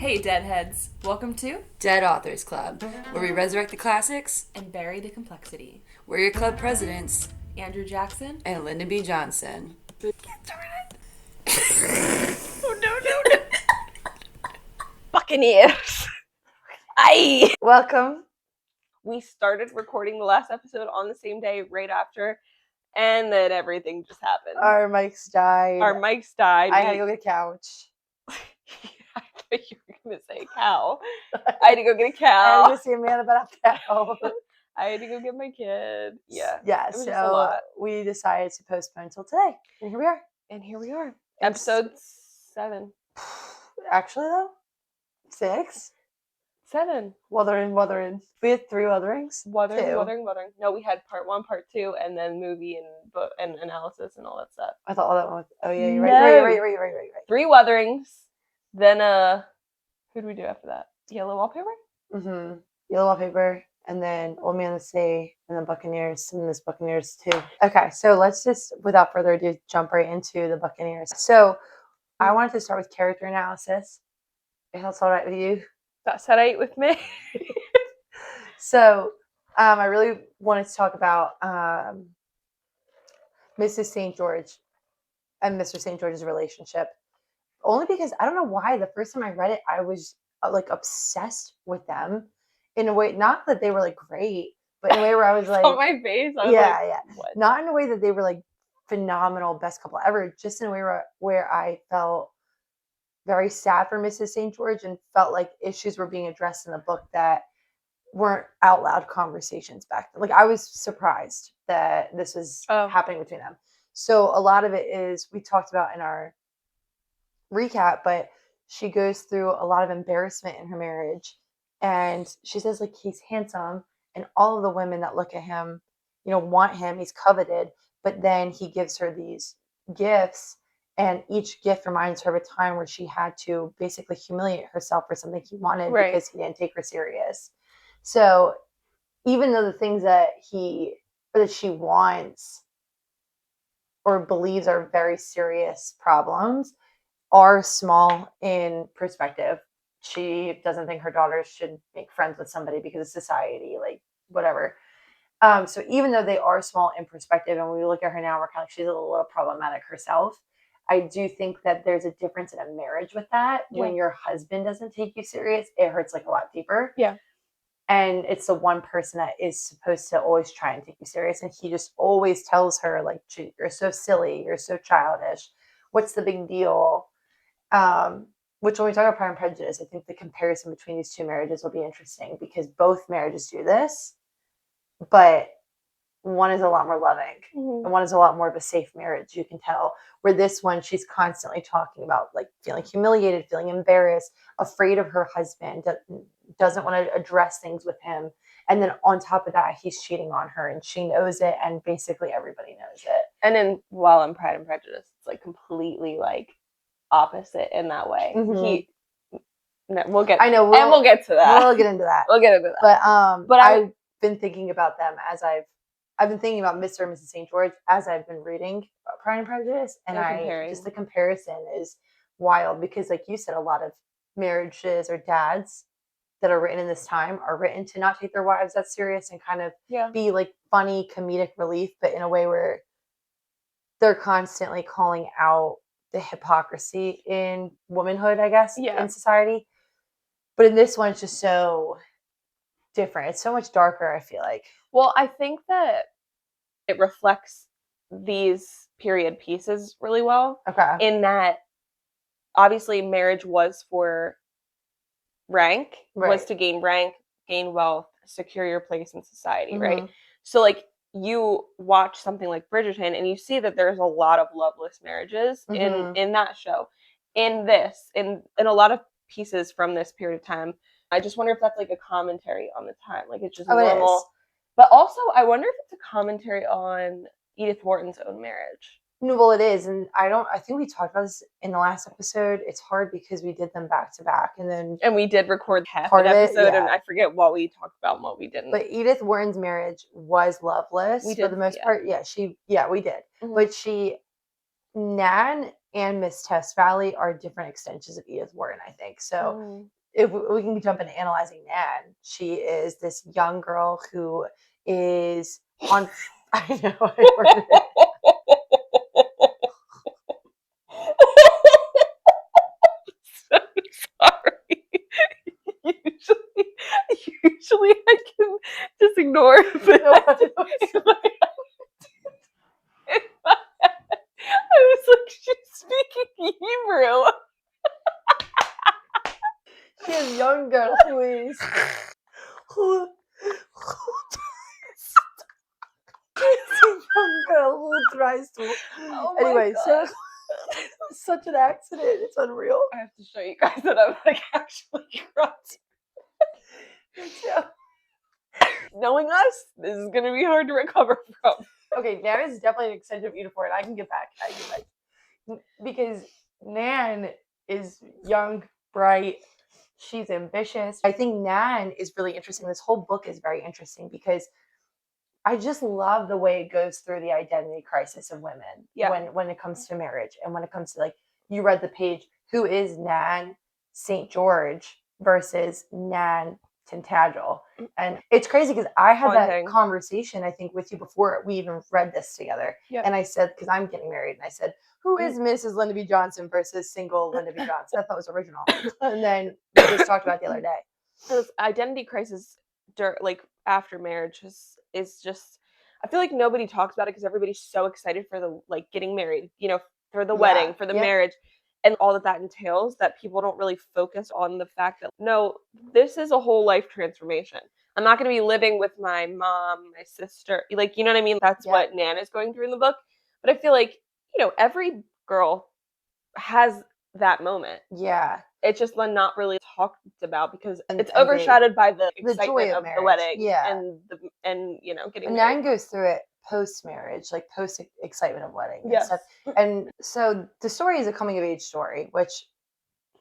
Hey Deadheads, welcome to Dead Authors Club, where we resurrect the classics and bury the complexity. We're your club presidents, Andrew Jackson and Lyndon B. Johnson. Get started. Oh no. Buccaneers. Aye. Welcome. We started recording the last episode on the same day right after, and then everything just happened. Our mics died. I had to go get a couch. I thought you were going to say a cow. I had to go get a I cow. had to go see a man about a cow. I had to go get my kid. Yeah. Yeah, it was just a lot. We decided to postpone until today. And here we are. Episode 7. Actually, though, 6. 7. Wuthering. We had 3 wutherings. Wuthering. No, we had part 1, part 2, and then movie and analysis and all that stuff. I thought all that one was... Oh, yeah, you're No. right. 3 wutherings. Then, who do we do after that? Yellow wallpaper? Mm-hmm. Yellow wallpaper, and then Old Man of the Sea, and then Buccaneers, and this Buccaneers too. Okay, so let's just, without further ado, jump right into the Buccaneers. So I wanted to start with character analysis. If that's all right with you. That's all right with me. So I really wanted to talk about Mrs. St. George and Mr. St. George's relationship. Only because I don't know why the first time I read it, I was like obsessed with them in a way, not that they were like great, but in a way where I was like, on my face. I was yeah. What? Not in a way that they were like phenomenal, best couple ever, just in a way where I felt very sad for Mrs. St. George and felt like issues were being addressed in the book that weren't out loud conversations back then. Like I was surprised that this was happening between them. So a lot of it is we talked about in our recap, but she goes through a lot of embarrassment in her marriage, and she says like he's handsome and all of the women that look at him, want him, he's coveted, but then he gives her these gifts, and each gift reminds her of a time where she had to basically humiliate herself for something he wanted because he didn't take her serious. So even though the things that she wants or believes are very serious problems are small in perspective. She doesn't think her daughters should make friends with somebody because of society, like whatever. So even though they are small in perspective, and when we look at her now, we're kind of like she's a little problematic herself. I do think that there's a difference in a marriage with that. Yeah. When your husband doesn't take you serious, it hurts like a lot deeper. Yeah. And it's the one person that is supposed to always try and take you serious. And he just always tells her, like, you're so silly, you're so childish. What's the big deal? Which when we talk about Pride and Prejudice, I think the comparison between these two marriages will be interesting because both marriages do this, but one is a lot more loving and one is a lot more of a safe marriage, you can tell. Where this one, she's constantly talking about like feeling humiliated, feeling embarrassed, afraid of her husband, doesn't want to address things with him. And then on top of that, he's cheating on her and she knows it, and basically everybody knows it. And then while in Pride and Prejudice, it's like completely like opposite in that way. We'll get to that. We'll get into that. But I've been thinking about them as I've been thinking about Mr. and Mrs. St. George as I've been reading Pride and Prejudice, and just the comparison is wild because, like you said, a lot of marriages or dads that are written in this time are written to not take their wives that serious and kind of be like funny comedic relief, but in a way where they're constantly calling out the hypocrisy in womanhood, I guess, in society. But in this one, it's just so different. It's so much darker, I feel like. Well, I think that it reflects these period pieces really well. Okay. In that, obviously, marriage was for rank, was to gain rank, gain wealth, secure your place in society, right? So, like, you watch something like Bridgerton, and you see that there's a lot of loveless marriages in that show. In this, in a lot of pieces from this period of time, I just wonder if that's like a commentary on the time. Like it's just normal. It is. But also, I wonder if it's a commentary on Edith Wharton's own marriage. No, well, it is. And I think we talked about this in the last episode. It's hard because we did them back to back. And we did record half an episode, and I forget what we talked about and what we didn't. But Edith Wharton's marriage was loveless for the most part. Yeah, we did. But Nan and Miss Test Valley are different extensions of Edith Wharton, I think. So if we can jump into analyzing Nan, she is this young girl who is on. I know. I heard it. So sorry. Usually I can just ignore it, but No, I was like, she's speaking Hebrew. she is a young girl who she's a young girl who tries to. Oh my Anyway, God. so it was such an accident. It's unreal. I have to show you guys that I'm like actually crying. Yeah. Knowing us, this is gonna be hard to recover from. Okay, Nan is definitely an extension of Edith Wharton. I can get back. Because Nan is young, bright. She's ambitious. I think Nan is really interesting. This whole book is very interesting because I just love the way it goes through the identity crisis of women when it comes to marriage and when it comes to, like, you read the page, who is Nan St. George versus Nan Tintagel. And it's crazy because I had that conversation, I think, with you before we even read this together. Yep. And I said, because I'm getting married, and I said, who is Mrs. Linda B. Johnson versus single Linda B. Johnson? I thought it was original. And then we just talked about it the other day. This identity crisis, like after marriage, is just, I feel like nobody talks about it because everybody's so excited for the, like, getting married, you know, for the wedding, for the marriage, and all that entails, that people don't really focus on the fact that, no, this is a whole life transformation. I'm not going to be living with my mom, my sister, like, you know what I mean? That's what Nan is going through in the book. But I feel like, you know, every girl has that moment. Yeah. It's just not really talked about because it's overshadowed by the excitement joy of the wedding, yeah, and you know, getting married. Nan goes through it post-marriage, like post-excitement of wedding and stuff. And so the story is a coming-of-age story, which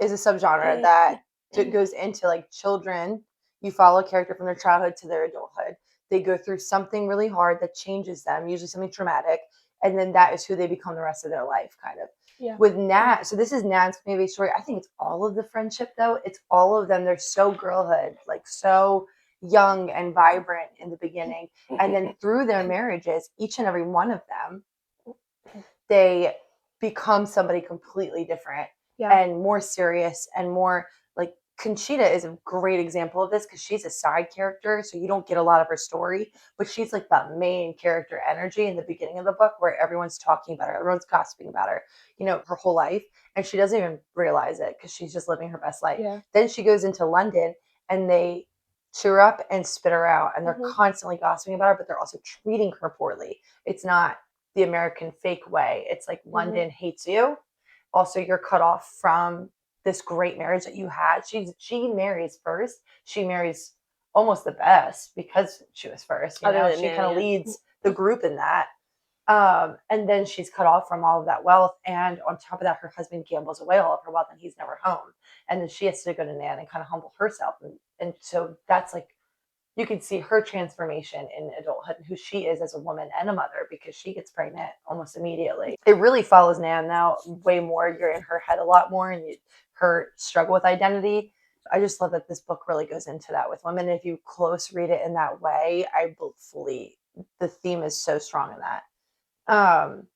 is a subgenre that goes into, like, children. You follow a character from their childhood to their adulthood. They go through something really hard that changes them, usually something traumatic, and then that is who they become the rest of their life, kind of. Yeah. With Nan, so this is Nan's coming-of-age story. I think it's all of the friendship, though. It's all of them. They're so girlhood, like so young and vibrant in the beginning. And then through their marriages, each and every one of them, they become somebody completely different and more serious and more, like, Conchita is a great example of this because she's a side character, so you don't get a lot of her story, but she's like that main character energy in the beginning of the book where everyone's talking about her, everyone's gossiping about her, you know, her whole life, and she doesn't even realize it because she's just living her best life. Then she goes into London and they chew her up and spit her out, and they're constantly gossiping about her, but they're also treating her poorly. It's not the American fake way. It's like London hates you. Also, you're cut off from this great marriage that you had. She marries first. She marries almost the best because she was first. You know, she kind of leads the group in that. And then she's cut off from all of that wealth. And on top of that, her husband gambles away all of her wealth and he's never home. And then she has to go to Nan and kind of humble herself. And so that's, like, you can see her transformation in adulthood and who she is as a woman and a mother because she gets pregnant almost immediately. It really follows Nan now way more. You're in her head a lot more, and her struggle with identity. I just love that this book really goes into that with women. If you close read it in that way, the theme is so strong in that. And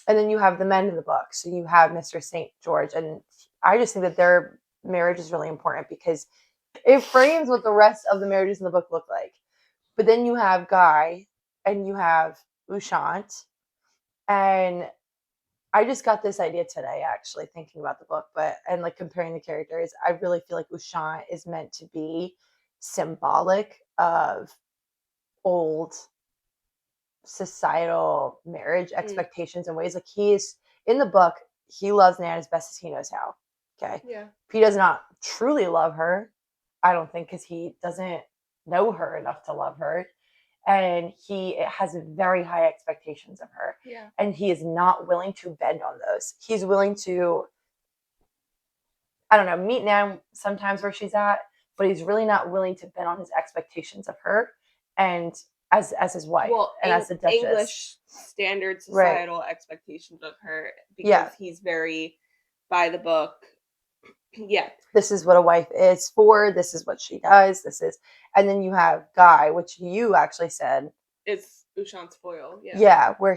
then you have the men in the book. So you have Mr. St. George, and I just think that their marriage is really important because it frames what the rest of the marriages in the book look like. But then you have Guy and you have Ushant. And I just got this idea today, actually, thinking about the book, and like comparing the characters. I really feel like Ushant is meant to be symbolic of old societal marriage expectations and ways. Like, he is in the book, he loves Nan as best as he knows how. Okay. Yeah. He does not truly love her, I don't think, because he doesn't know her enough to love her. And he has very high expectations of her. Yeah. And he is not willing to bend on those. He's willing to, I don't know, meet Nan sometimes where she's at, but he's really not willing to bend on his expectations of her. And as his wife and as the Duchess. English standard societal expectations of her, because he's very by the book. Yeah. This is what a wife is for. This is what she does. And then you have Guy, which you actually said is Ushant's foil. Yeah. Yeah, where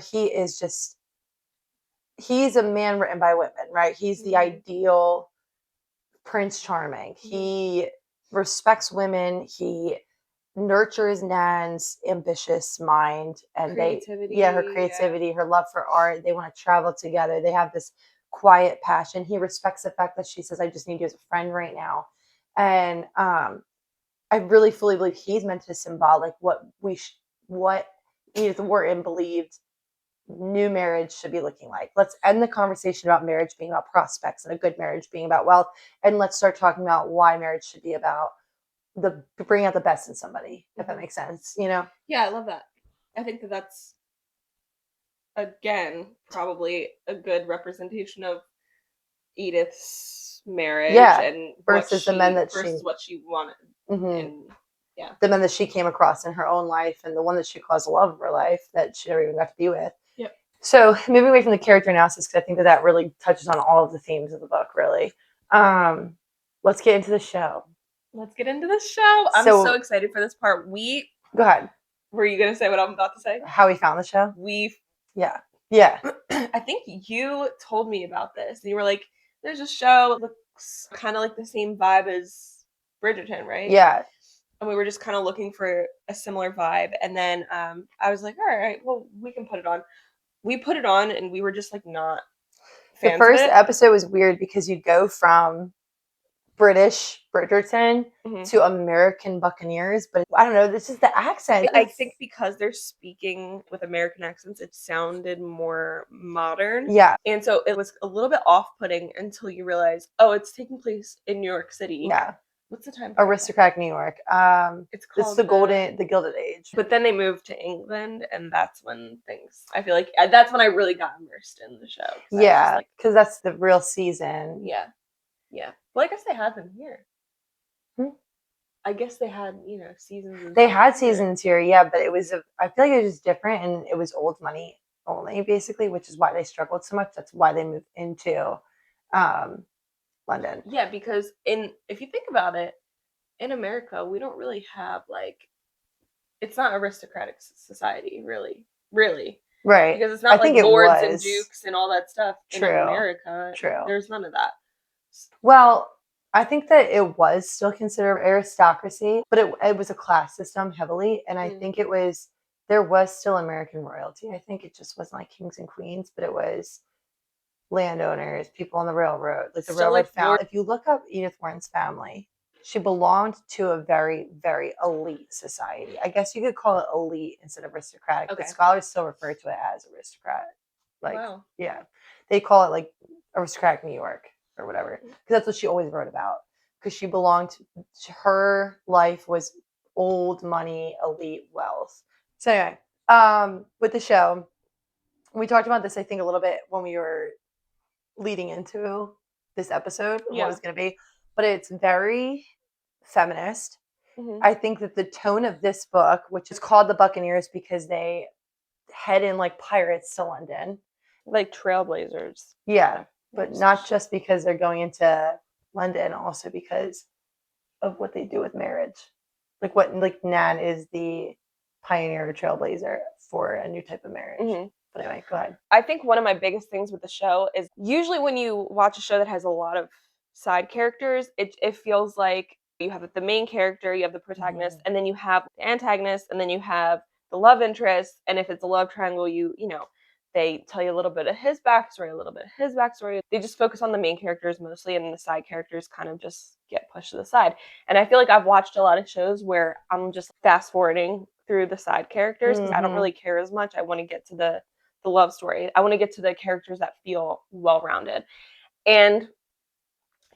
he's a man written by women, right? He's the ideal Prince Charming. He respects women. He nurtures Nan's ambitious mind and her creativity, her love for art. They want to travel together. They have this quiet passion. He respects the fact that she says, I just need you as a friend right now. And I really fully believe he's meant to symbolize what Edith Wharton believed new marriage should be looking like. Let's end the conversation about marriage being about prospects and a good marriage being about wealth, and let's start talking about why marriage should be about bringing out the best in somebody, if that makes sense, Yeah, I love that. I think that's, again, probably a good representation of Edith's marriage and versus the men that what she wanted. And the men that she came across in her own life and the one that she caused the love of her life that she never even got to be with. Yep. So moving away from the character analysis, because I think that really touches on all of the themes of the book, really. Let's get into the show. I'm so excited for this part. Go ahead. Were you going to say what I'm about to say? How we found the show? Yeah. I think you told me about this. You were like, there's a show. It looks kind of like the same vibe as Bridgerton, right? Yeah. And we were just kind of looking for a similar vibe. And then I was like, all right, well, we can put it on. We put it on and we were just like not fans The first of it. episode was weird because you go from British Bridgerton to American Buccaneers, but I don't know, this is the accent. I think because they're speaking with American accents, it sounded more modern. Yeah. And so it was a little bit off-putting until you realize, oh, it's taking place in New York City. Yeah. What's the time? Aristocratic New York. It's called the Gilded Age. But then they moved to England, and that's when I feel like that's when I really got immersed in the show. Yeah, because that's the real season. Yeah. Well, I guess they had them here. I guess they had, seasons. They had seasons here, yeah, but I feel like it was just different, and it was old money only, basically, which is why they struggled so much. That's why they moved into London. Yeah, because if you think about it, in America, we don't really have it's not aristocratic society, really. Right. Because it's not lords and dukes and all that stuff in America. True. There's none of that. Well, I think that it was still considered aristocracy, but it was a class system heavily, and I think there was still American royalty. I think it just wasn't like kings and queens, but it was landowners, people on the railroad, like the railroad family. If you look up Edith Wharton's family, she belonged to a very, very elite society. I guess you could call it elite instead of aristocratic, but scholars still refer to it as aristocrat. Wow. Yeah. They call it like aristocratic New York or whatever, because that's what she always wrote about, because she belonged to her life was old money, elite wealth. So anyway, with the show, we talked about this, I think, a little bit when we were leading into this episode, what it was going to be, but it's very feminist. I think that the tone of this book, which is called The Buccaneers because they head in like pirates to London. Like trailblazers. Yeah, but not just because they're going into London, also because of what they do with marriage. Like Nan is the pioneer trailblazer for a new type of marriage. But anyway, go ahead. I think one of my biggest things with the show is usually when you watch a show that has a lot of side characters, it feels like you have the main character, you have the protagonist, and then you have the antagonist, and then you have the love interest. And if it's a love triangle, they tell you a little bit of his backstory, a little bit of his backstory. They just focus on the main characters mostly, and the side characters kind of just get pushed to the side. And I feel like I've watched a lot of shows where I'm just fast forwarding through the side characters because I don't really care as much. I want to get to the love story. I want to get to the characters that feel well-rounded. And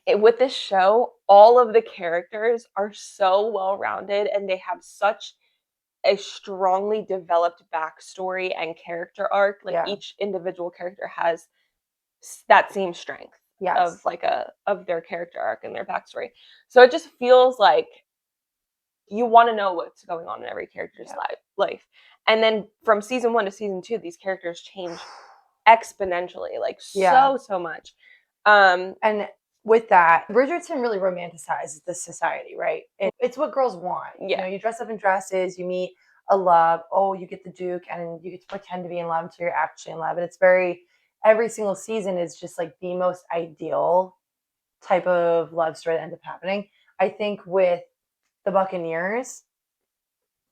with this show, all of the characters are so well-rounded, and they have such a strongly developed backstory and character arc. Each individual character has that same strength of their character arc and their backstory. So it just feels like you want to know what's going on in every character's life. And then from season 1 to season 2, these characters change exponentially, like so much. And with that, Bridgerton really romanticizes this society, right? It's what girls want. Yeah. You know, you dress up in dresses, you meet a love, you get the Duke, and you get to pretend to be in love until you're actually in love. And it's every single season is just like the most ideal type of love story that ends up happening. I think with the Buccaneers,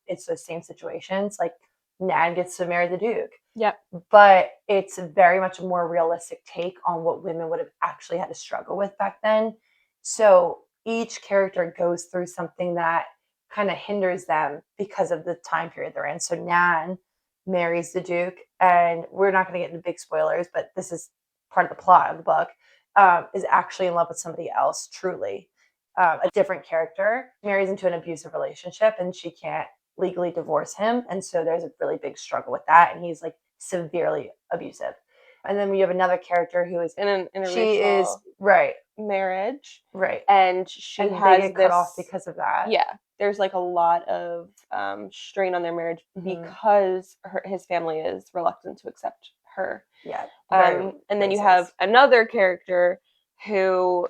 it's the same situations. Like Nan gets to marry the Duke. Yep. But it's very much a more realistic take on what women would have actually had to struggle with back then. So each character goes through something that kind of hinders them because of the time period they're in. So Nan marries the Duke, and we're not going to get into big spoilers, but this is part of the plot of the book, is actually in love with somebody else, truly. A different character marries into an abusive relationship, and she can't legally divorce him. And so there's a really big struggle with that. And he's like severely abusive. And then we have another character who is in a marriage. Right. And they get cut off because of that. Yeah. There's like a lot of strain on their marriage because his family is reluctant to accept her. Yeah. And then you have another character who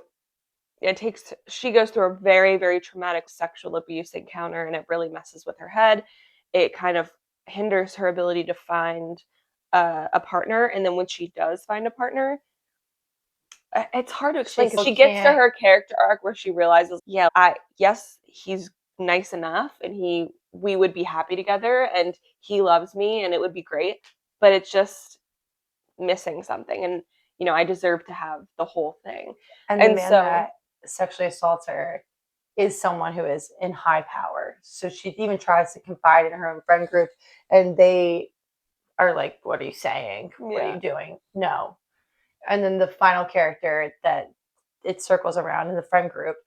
she goes through a very, very traumatic sexual abuse encounter, and it really messes with her head. It kind of hinders her ability to find a partner. And then when she does find a partner, it's hard to explain because she gets to her character arc where she realizes, he's nice enough and we would be happy together and he loves me and it would be great, but it's just missing something. And, you know, I deserve to have the whole thing. And the man that sexually assaults her is someone who is in high power. So she even tries to confide in her own friend group, and they are like, what are you saying? What are you doing? No. And then the final character that it circles around in the friend group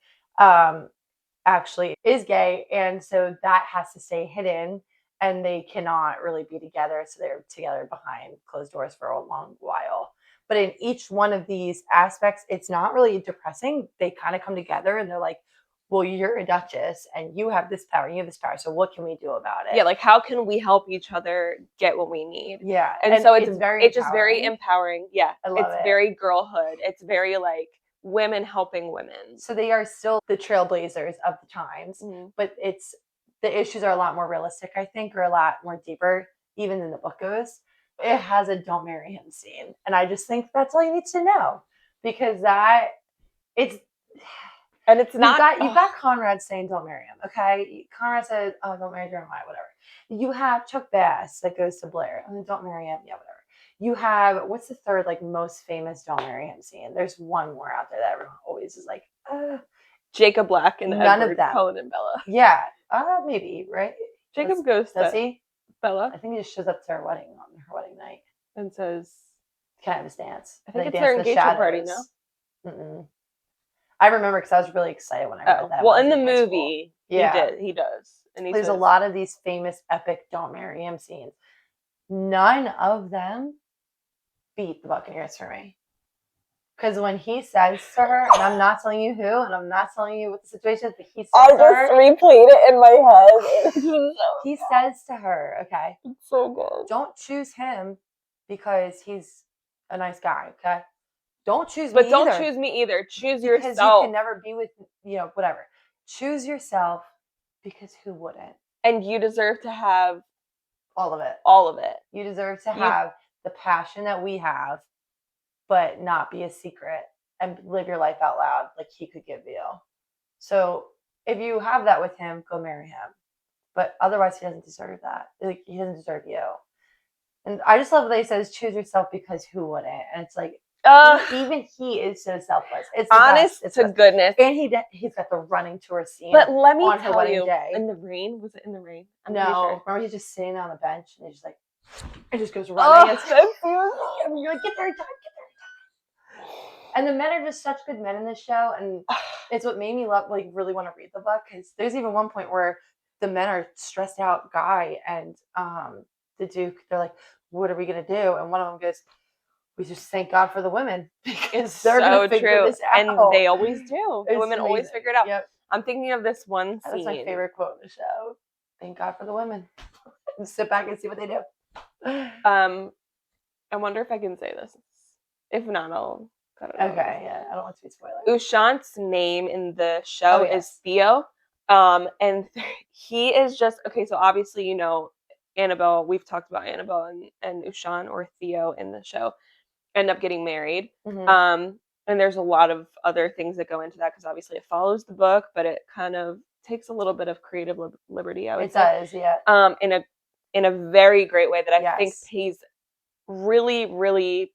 actually is gay. And so that has to stay hidden, and they cannot really be together. So they're together behind closed doors for a long while. But in each one of these aspects, it's not really depressing. They kind of come together and they're like, well, you're a duchess and you have this power, you have this power. So what can we do about it? Yeah, like how can we help each other get what we need? Yeah. And so it's just very empowering. Yeah. I love it. It's very girlhood. It's very like women helping women. So they are still the trailblazers of the times, but the issues are a lot more realistic, I think, or a lot more deeper, even than the book goes. It has a don't marry him scene. And I just think that's all you need to know, because it's not. You've got Conrad saying don't marry him, okay? Conrad said, oh, don't marry Jeremiah, whatever. You have Chuck Bass that goes to Blair, oh, don't marry him, yeah, whatever. You have, what's the third like most famous don't marry him scene? There's one more out there that everyone always is like, Jacob Black and none Edward of them. Cullen and Bella. Yeah, maybe, right? Jacob goes to does he? Bella. I think he just shows up to her wedding night and says, "Can I have this dance?" I think it's their engagement party. No. Mm-mm. I remember because I was really excited when I read that. Well, in the movie, he does. And there's a lot of these famous epic "Don't Marry Him" scenes. None of them beat the Buccaneers for me. Because when he says to her, and I'm not telling you who, and I'm not telling you what the situation is, but he says to her. I just replayed it in my head. He says to her, okay, it's so good. Don't choose him because he's a nice guy, okay? Don't choose me either. But don't choose me either. Choose yourself. Because you can never be with, whatever. Choose yourself, because who wouldn't? And you deserve to have all of it. All of it. You deserve to have the passion that we have, but not be a secret and live your life out loud like he could give you. So if you have that with him, go marry him. But otherwise, he doesn't deserve that. Like, he doesn't deserve you. And I just love that he says, choose yourself because who wouldn't? And it's like, even he is so selfless. It's honest to goodness. And he's got the running tour scene. But let me tell her you, day. In the rain? Was it in the rain? No. Remember, he's just sitting on the bench and he's just like, it just goes running. And you're like, get there in time. And the men are just such good men in this show. And it's what made me really want to read the book. Because there's even one point where the men are stressed out, Guy and the Duke. They're like, what are we going to do? And one of them goes, we just thank God for the women because It's they're so gonna figure true. this out. And they always do. The It's women always amazing. figure it out. Yep. I'm thinking of this one scene. That's my favorite quote in the show. Thank God for the women. Sit back and see what they do. I wonder if I can say this. If not, I'll cut it out. Okay, yeah. I don't want to be spoiler. Ushant's name in the show is Theo. And he is just okay, so obviously, you know, Annabelle, we've talked about Annabelle and Ushant or Theo in the show end up getting married. Mm-hmm. And there's a lot of other things that go into that because obviously it follows the book, but it kind of takes a little bit of creative liberty, I would say. It does, yeah. In a very great way that I think Yes. pays really, really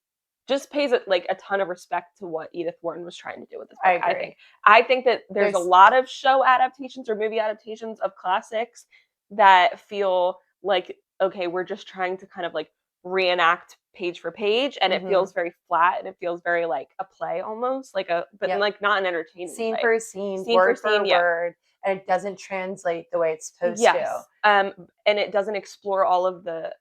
just pays like a ton of respect to what Edith Wharton was trying to do with this book. I agree. I think that there's a lot of show adaptations or movie adaptations of classics that feel like, okay, we're just trying to kind of like reenact page for page, and it feels very flat and it feels very like a play almost, like like not an entertainment scene play. for scene, word for word, and it doesn't translate the way it's supposed to. And it doesn't explore all of the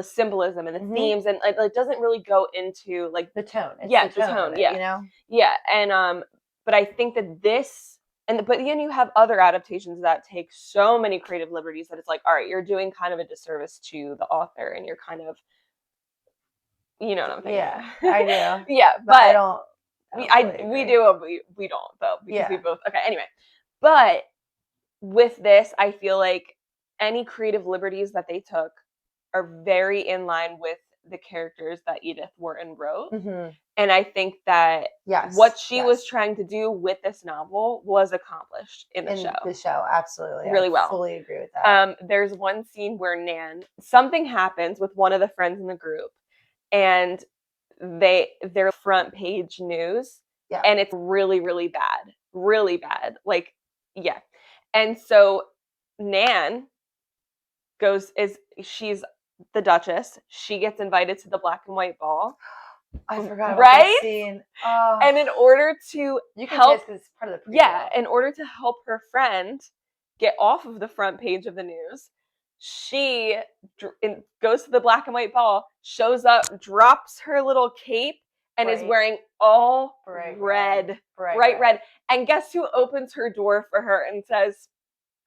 symbolism and the themes, and it doesn't really go into like the tone. It's the tone, you know? Yeah, and but I think that this, but then you have other adaptations that take so many creative liberties that it's like, all right, you're doing kind of a disservice to the author, and you're kind of, you know what I'm thinking? Yeah, I do. Yeah, but I don't. We do, but we don't though, because we both. Okay, anyway, but with this, I feel like any creative liberties that they took are very in line with the characters that Edith Wharton wrote. And I think that what she was trying to do with this novel was accomplished in the show. The show, absolutely. Really well. I fully agree with that. There's one scene where something happens with one of the friends in the group, and their front page news, and it's really, really bad. Really bad. Like, yeah. And so Nan she's the Duchess. She gets invited to the black and white ball. I forgot about that scene. Oh. And in order to help, it's part of the preview. In order to help her friend get off of the front page of the news, she goes to the black and white ball, shows up, drops her little cape, and is wearing all bright red. And guess who opens her door for her and says,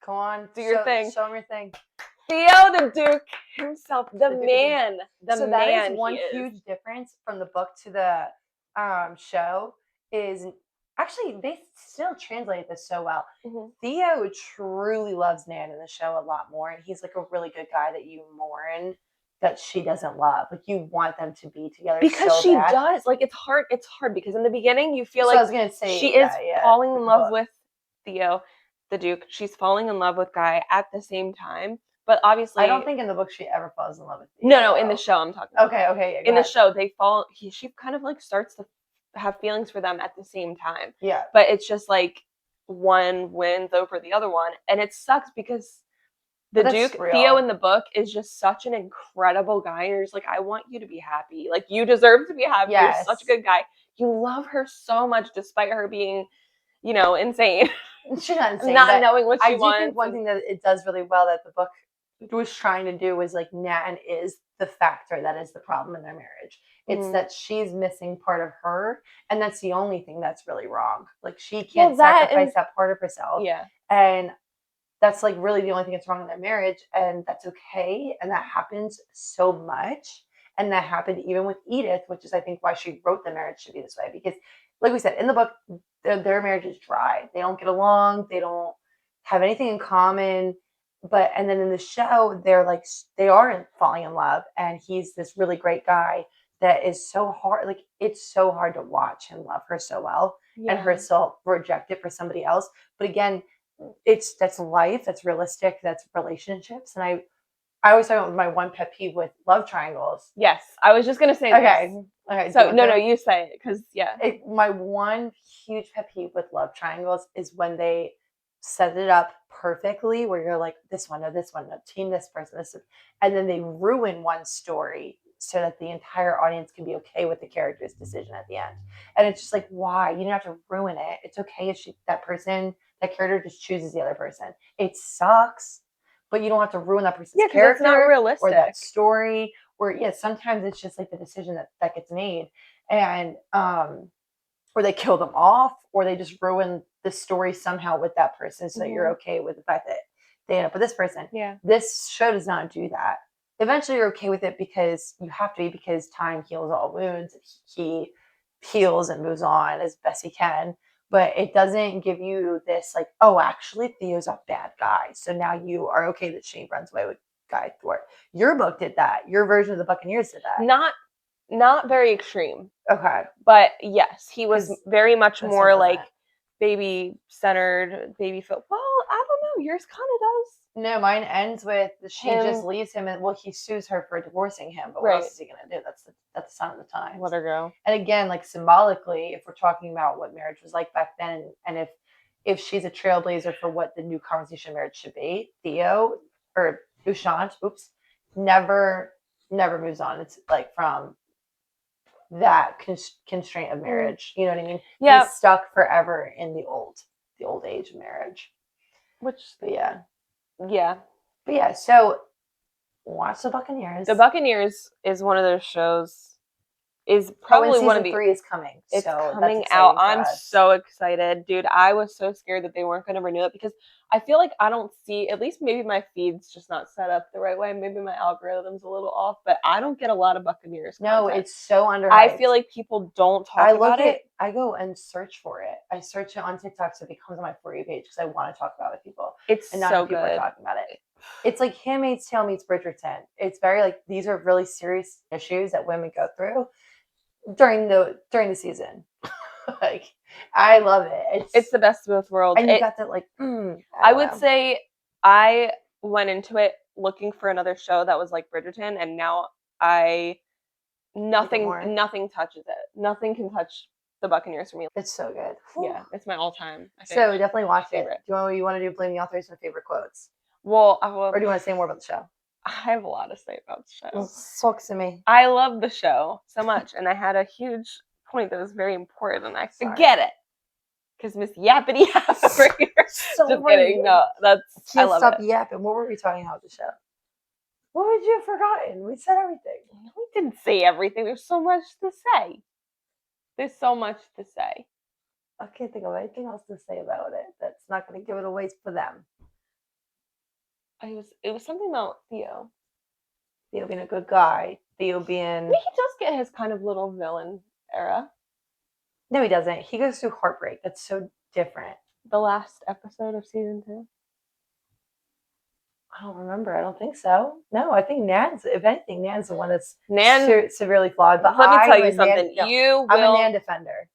"Come on, do your thing. Show me your thing." Theo, the Duke himself, the man. So that is one huge difference from the book to the show. Is actually they still translate this so well. Theo truly loves Nan in the show a lot more, and he's like a really good guy that you mourn that she doesn't love. Like you want them to be together because she does. Like it's hard because in the beginning you feel like I was gonna say she is falling in love with Theo, the Duke. She's falling in love with Guy at the same time. But obviously, I don't think in the book she ever falls in love with Theo. No, in the show I'm talking about. Okay. In the show, they fall. She kind of like starts to have feelings for them at the same time. Yeah. But it's just like one wins over the other one, and it sucks because the Duke Theo in the book is just such an incredible guy. And you're just like, I want you to be happy. Like you deserve to be happy. Yes. You're such a good guy. You love her so much, despite her being, insane. She's not insane. Not knowing what she wants. I do think one thing that it does really well that the book was trying to do was like Nan is the factor that is the problem in their marriage. It's that she's missing part of her, and that's the only thing that's really wrong. Like she can't sacrifice that part of herself. Yeah. And that's like really the only thing that's wrong in their marriage, and that's okay. And that happens so much. And that happened even with Edith, which is I think why she wrote the marriage to be this way. Because like we said, in the book, their marriage is dry. They don't get along. They don't have anything in common. And then in the show, they are falling in love, and he's this really great guy that is so hard. Like it's so hard to watch him love her so well, and her still reject it for somebody else. But again, that's life, that's realistic, that's relationships, and I always talk about my one pet peeve with love triangles. Yes, I was just gonna say. Okay. So no, you say it because my one huge pet peeve with love triangles is when they set it up perfectly where you're like this one, no, team this person, and then they ruin one story so that the entire audience can be okay with the character's decision at the end. And it's just like, why? You don't have to ruin it. It's okay if that character just chooses the other person. It sucks, but you don't have to ruin that person's character. It's not realistic. Or that story, where sometimes it's just like the decision that gets made, and or they kill them off, or they just ruin the story somehow with that person, so that you're okay with the fact that they end up with this person. Yeah. This show does not do that. Eventually, you're okay with it because you have to be, because time heals all wounds. He heals and moves on as best he can, but it doesn't give you this like, oh, actually, Theo's a bad guy, so now you are okay that she runs away with Guy Thwart. Your book did that. Your version of the Buccaneers did that. Not very extreme. Okay. But yes, he was very much more like baby centered, baby filled. Well, I don't know. Yours kind of does. No, mine ends with she just leaves him, and he sues her for divorcing him. But what else is he gonna do? That's the sign of the times. Let her go. And again, like symbolically, if we're talking about what marriage was like back then, and if she's a trailblazer for what the new conversation of marriage should be, Theo or Ushant, never moves on. It's like from that constraint of marriage. You know what I mean? Yeah. He's stuck forever in the old age of marriage. But yeah. So watch the Buccaneers. The Buccaneers is one of those shows. Is probably one of the. Season 3 is coming. It's so coming out. I'm so excited, dude. I was so scared that they weren't going to renew it because I feel like I don't see. At least maybe my feed's just not set up the right way. Maybe my algorithm's a little off, but I don't get a lot of Buccaneers content. No, it's so underhyped. I feel like people don't talk about it. I go and search for it. I search it on TikTok so it becomes on my For You page because I want to talk about it with people. It's and not so people good. are talking about it. It's like Handmaid's Tale meets Bridgerton. It's very like these are really serious issues that women go through during the season. Like I love it. It's the best of both worlds. And you got that like I would say I went into it looking for another show that was like Bridgerton, and now nothing touches it. Nothing can touch the Buccaneers for me. It's so good. Yeah, it's my all-time. So definitely watch it. Do you want to do Blame the Authors and favorite quotes? Well, or do you want to say more about the show? I have a lot to say about the show. Talk to me. I love the show so much, and I had a huge point that was very important, and I forget it because Miss Yappity Yap over here. So just kidding. No, I love stop it. yapping. What were we talking about with the show? What would you have forgotten? We said everything. We didn't say everything. There's so much to say. I can't think of anything else to say about it that's not going to give it away for them. It was something about Theo. Theo being a good guy. Theo being... He does get his kind of little villain era. No, he doesn't. He goes through heartbreak. That's so different. The last episode of season 2? I don't remember. I don't think so. No, I think if anything, Nan's the one that's severely flawed. But let me tell you something. I'm a Nan defender.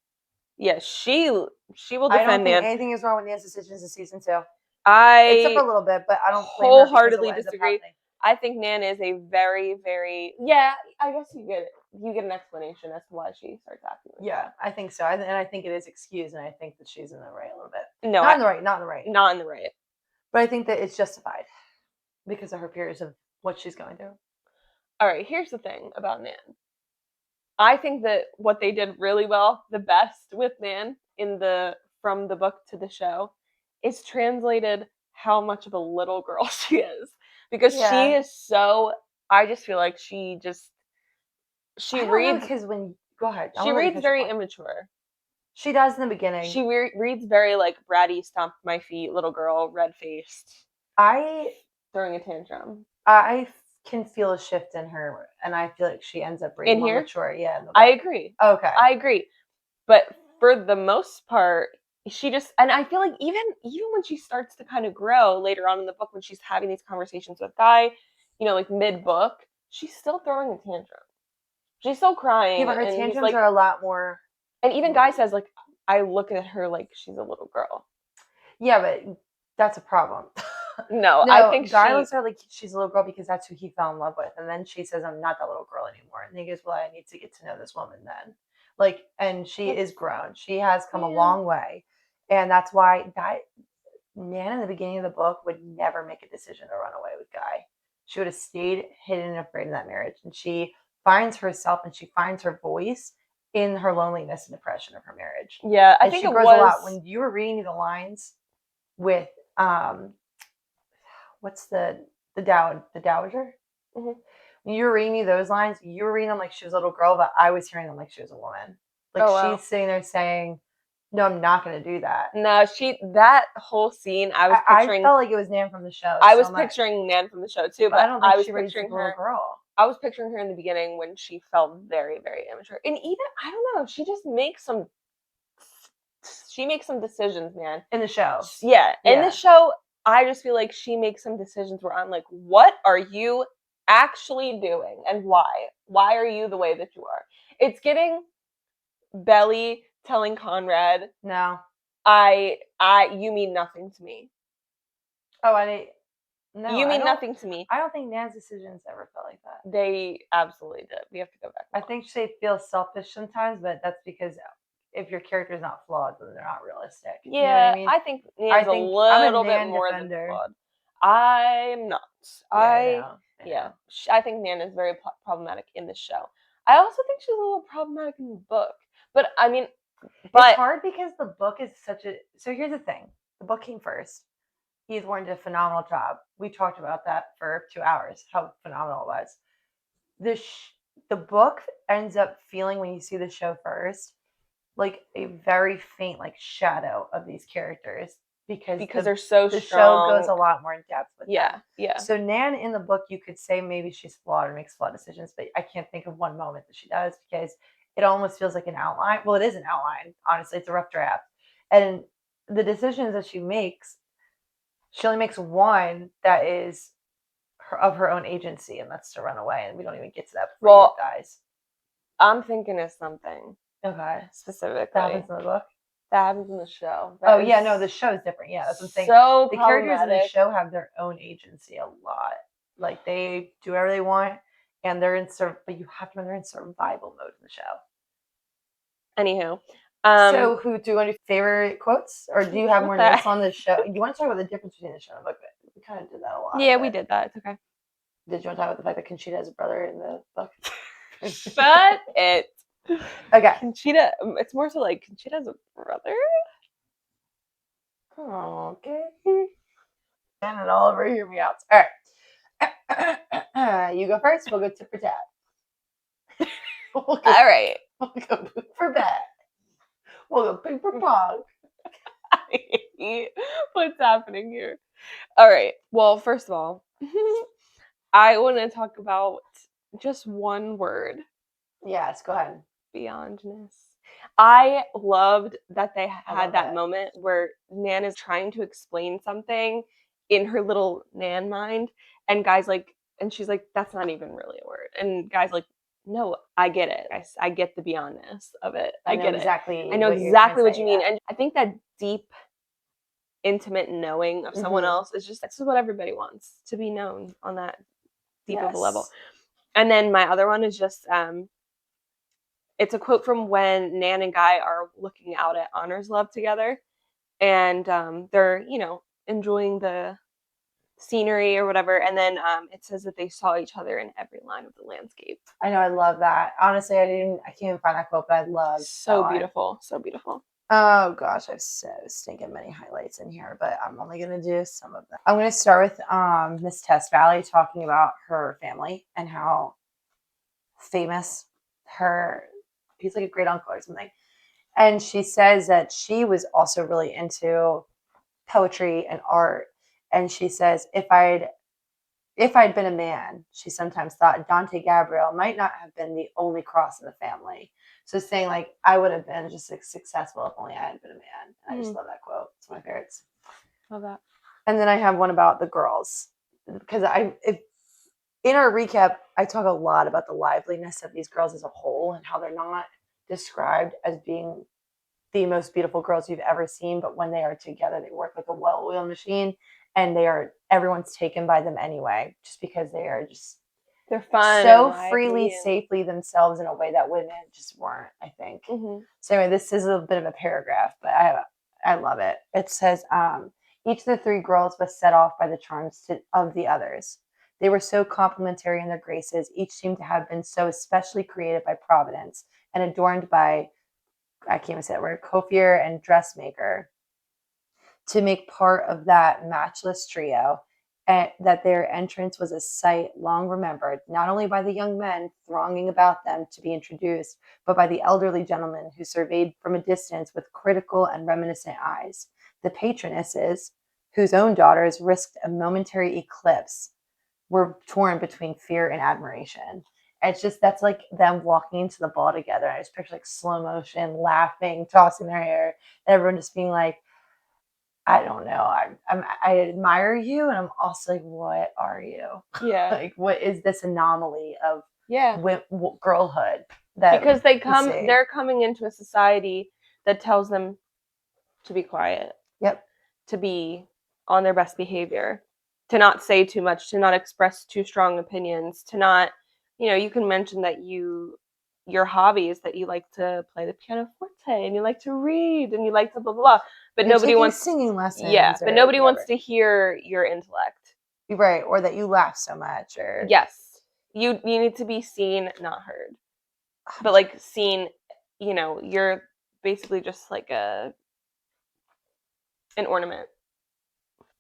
Yeah, she will defend Nan. I don't think anything is wrong with Nan's decisions in season 2. Except for a little bit, but I don't wholeheartedly disagree. I think Nan is a very, very I guess you get an explanation as to why she starts acting like that. I think so. And I think it is excused, and I think that she's in the right a little bit. No, not in the right. But I think that it's justified because of her fears of what she's going through. All right, here's the thing about Nan. I think that what they did really well, the best with Nan from the book to the show, is translated how much of a little girl she is. Because she is so, I just feel like she reads. Because go ahead. She reads very immature. She does in the beginning. She reads very like bratty, stomp my feet, little girl, red faced. Throwing a tantrum. I can feel a shift in her, and I feel like she ends up being more mature. Yeah, I agree. Okay, I agree. But for the most part, she just, and I feel like even when she starts to kind of grow later on in the book, when she's having these conversations with Guy, like mid-book, she's still throwing a tantrum. She's still crying. Yeah, but her tantrums are a lot more. And even Guy says, like, I look at her like she's a little girl. Yeah, but that's a problem. No, I think Guy looks at her like she's a little girl because that's who he fell in love with. And then she says, I'm not that little girl anymore. And he goes, well, I need to get to know this woman then. Like, and she is grown. She has come a long way. And that's why Nan in the beginning of the book would never make a decision to run away with Guy. She would have stayed hidden and afraid in that marriage. And she finds herself and she finds her voice in her loneliness and depression of her marriage. Yeah, I think she grows a lot. When you were reading the lines with what's the dowager? Mm-hmm. you were reading me those lines, you were reading them like she was a little girl, but I was hearing them like she was a woman. Like, she's sitting there saying, no, I'm not going to do that. No, that whole scene, I felt like it was Nan from the show. I was picturing Nan from the show too, but I don't think she was a little girl. I was picturing her in the beginning when she felt very, very immature. And even, I don't know, she makes some decisions, man. In the show. Yeah. In the show, I just feel like she makes some decisions where I'm like, what are you actually doing? And why? Why are you the way that you are? It's giving Belly telling Conrad, no. You mean nothing to me. Oh, no. You mean nothing to me. I don't think Nan's decisions ever felt like that. They absolutely did. We have to go back. I think they feel selfish sometimes, but that's because if your character is not flawed, then they're not realistic. Yeah, you know what I mean? I think Nan's a little bit more than flawed. I'm not. I think Nan is very problematic in the show. I also think she's a little problematic in the book. But I mean, it's hard because the book is such a. So here's the thing: the book came first. Edith Wharton did a phenomenal job. We talked about that for 2 hours. How phenomenal it was. The book ends up feeling, when you see the show first, like a very faint shadow of these characters because they're so strong. The show goes a lot more in depth with them. Yeah. So Nan in the book, you could say maybe she's flawed or makes flawed decisions, but I can't think of one moment that she does because it almost feels like an outline. Well, it is an outline. Honestly, it's a rough draft. And the decisions that she makes, she only makes one that is of her own agency, and that's to run away. And we don't even get to that before he dies. I'm thinking of something. Okay. Specifically. That happens in the book? That happens in the show. No, the show is different. Yeah, that's what I'm saying. So the characters in the show have their own agency a lot. Like, they do whatever they want, and they're but you have to remember they're in survival mode in the show. Anywho. So, do you want to do favorite quotes, or do you have more notes on the show? You want to talk about the difference between the show and the book? We kind of did that a lot. Yeah, we did that. It's okay. Did you want to talk about the fact that Conchita has a brother in the book? Shut it. Okay. Conchita, it's more so like Conchita has a brother? Okay. And Oliver, hear me out. All right. You go first. We'll go tit for tat. All right. We'll go boot for bat. We'll go ping for pong. What's happening here? All right. Well, first of all, I want to talk about just one word. Yes, go ahead. Beyondness. I loved that they had that moment where Nan is trying to explain something in her little Nan mind, and and she's like, that's not even really a word. And Guy's like, no, I get it. I get the beyondness of it. I know exactly what you mean. And I think that deep, intimate knowing of someone else is just, this is what everybody wants, to be known on that deep of a level. And then my other one is just, it's a quote from when Nan and Guy are looking out at Honor's Love together. And they're, enjoying the scenery or whatever. And then it says that they saw each other in every line of the landscape. I know, I love that. Honestly, I can't even find that quote, but I love so beautiful. So beautiful. Oh gosh, I have so stinking many highlights in here, but I'm only gonna do some of them. I'm gonna start with Miss Tess Valley talking about her family and how famous he's like a great uncle or something. And she says that she was also really into poetry and art. And she says, if I'd been a man, she sometimes thought Dante Gabriel might not have been the only cross in the family. So saying I would have been just successful if only I had been a man. And I just love that quote. It's my favorites. Love that. And then I have one about the girls, because in our recap, I talk a lot about the liveliness of these girls as a whole and how they're not described as being the most beautiful girls you've ever seen, but when they are together, they work like a well-oiled machine, and everyone's taken by them anyway, just because they're fun, so freely, safely themselves in a way that women just weren't, I think. So anyway, this is a bit of a paragraph, but I love it. It says, each of the three girls was set off by the charms of the others. They were so complementary in their graces. Each seemed to have been so especially created by Providence and adorned by, I can't even say that word, coiffure and dressmaker, to make part of that matchless trio. and that their entrance was a sight long remembered, not only by the young men thronging about them to be introduced, but by the elderly gentlemen who surveyed from a distance with critical and reminiscent eyes. The patronesses, whose own daughters risked a momentary eclipse, were torn between fear and admiration. And it's just, that's like them walking into the ball together. I just picture like slow motion, laughing, tossing their hair, and everyone just being like, I don't know. I admire you, and I'm also like, what are you? Yeah. Like, what is this anomaly of Yeah. girlhood? That because they're coming into a society that tells them to be quiet. Yep. To be on their best behavior, to not say too much, to not express too strong opinions, to not, you can mention that your hobby is that you like to play the pianoforte and you like to read and you like to blah blah blah, but You're nobody wants singing lessons. Yeah, but nobody wants to hear your intellect. Right, or that you laugh so much, or yes, you need to be seen, not heard. But like seen, you're basically just like an ornament.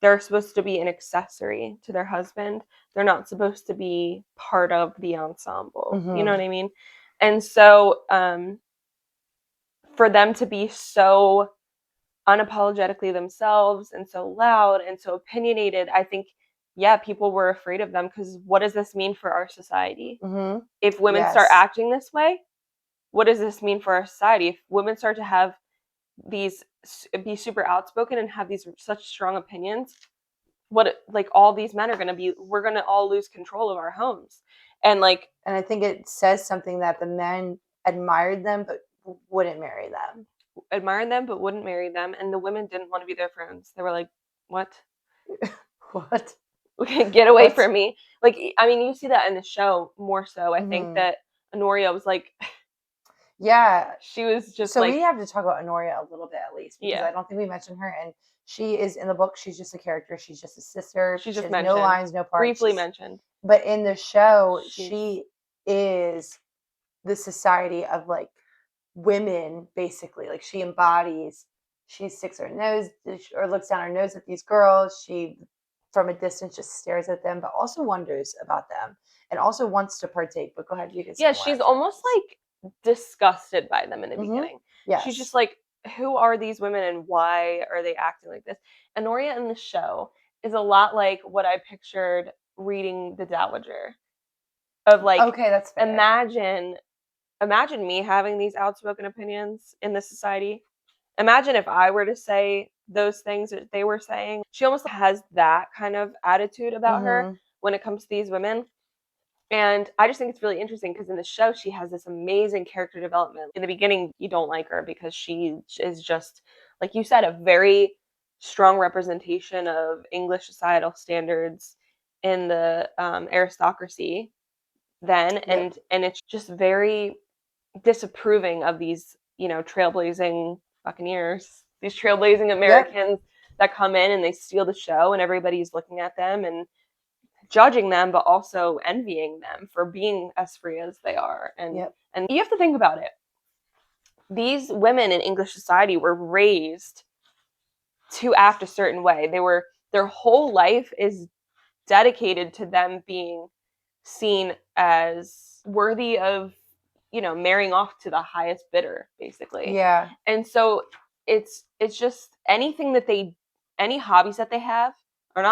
They're supposed to be an accessory to their husband. They're not supposed to be part of the ensemble. Mm-hmm. You know what I mean? And so for them to be so unapologetically themselves and so loud and so opinionated, I think, people were afraid of them because what does this mean for our society? Mm-hmm. If women start acting this way, what does this mean for our society? If women start to have be super outspoken and have these such strong opinions, all these men are going to be, we're going to all lose control of our homes. And I think it says something that the men admired them but wouldn't marry them. Admired them but wouldn't marry them, and the women didn't want to be their friends. They were like, what? What? Get away from me. You see that in the show more so. I think that Honoria was like, yeah, she was just so we have to talk about Honoria a little bit at least, because I don't think we mentioned her, and she is in the book, she's just a character, she's just a sister, she's just has mentioned, no lines, no parts, briefly mentioned, but in the show she is the society of like women, basically. Like she embodies, she sticks her nose or looks down her nose at these girls, she from a distance just stares at them but also wonders about them and also wants to partake. But go ahead, you can say she's almost like disgusted by them in the beginning. Yeah, she's just like, who are these women and why are they acting like this? Honoria in the show is a lot like what I pictured reading The Dowager, of like, okay, that's fair. Imagine me having these outspoken opinions in this society. Imagine if I were to say those things that they were saying. She almost has that kind of attitude about her when it comes to these women. And I just think it's really interesting because in the show, she has this amazing character development. In the beginning, you don't like her because she is just, like you said, a very strong representation of English societal standards in the aristocracy then. And it's just very disapproving of these, trailblazing Buccaneers, these trailblazing Americans that come in and they steal the show, and everybody's looking at them and judging them, but also envying them for being as free as they are. And you have to think about it. These women in English society were raised to act a certain way. Their whole life is dedicated to them being seen as worthy of, marrying off to the highest bidder, basically. Yeah. And so it's just any hobbies that they have are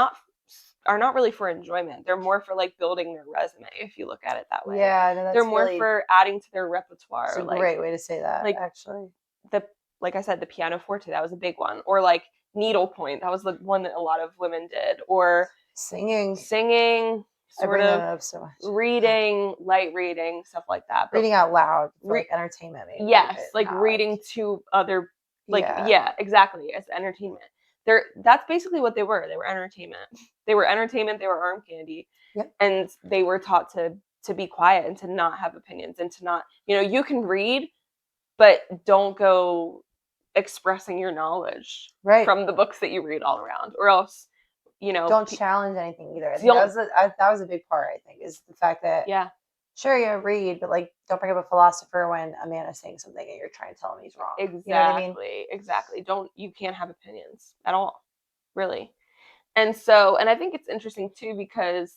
not really for enjoyment. They're more for like building their resume, if you look at it that way. Yeah, no, that's they're more for adding to their repertoire. It's a great way to say that, like, actually. Like I said, the pianoforte, that was a big one. Or like needlepoint, that was the one that a lot of women did. Or singing, sort of that up so much. Reading, light reading, stuff like that. Reading out loud for like entertainment, maybe. Yes, like reading to other, exactly, as entertainment. That's basically what they were. They were entertainment. They were arm candy. Yep. And they were taught to be quiet and to not have opinions and to not, you can read, but don't go expressing your knowledge from the books that you read all around, or else, don't challenge anything either. I think that was a big part, I think, is the fact that sure, read, but like don't bring up a philosopher when a man is saying something and you're trying to tell him he's wrong. Exactly. You know what I mean? Exactly. You can't have opinions at all, really. And I think it's interesting too because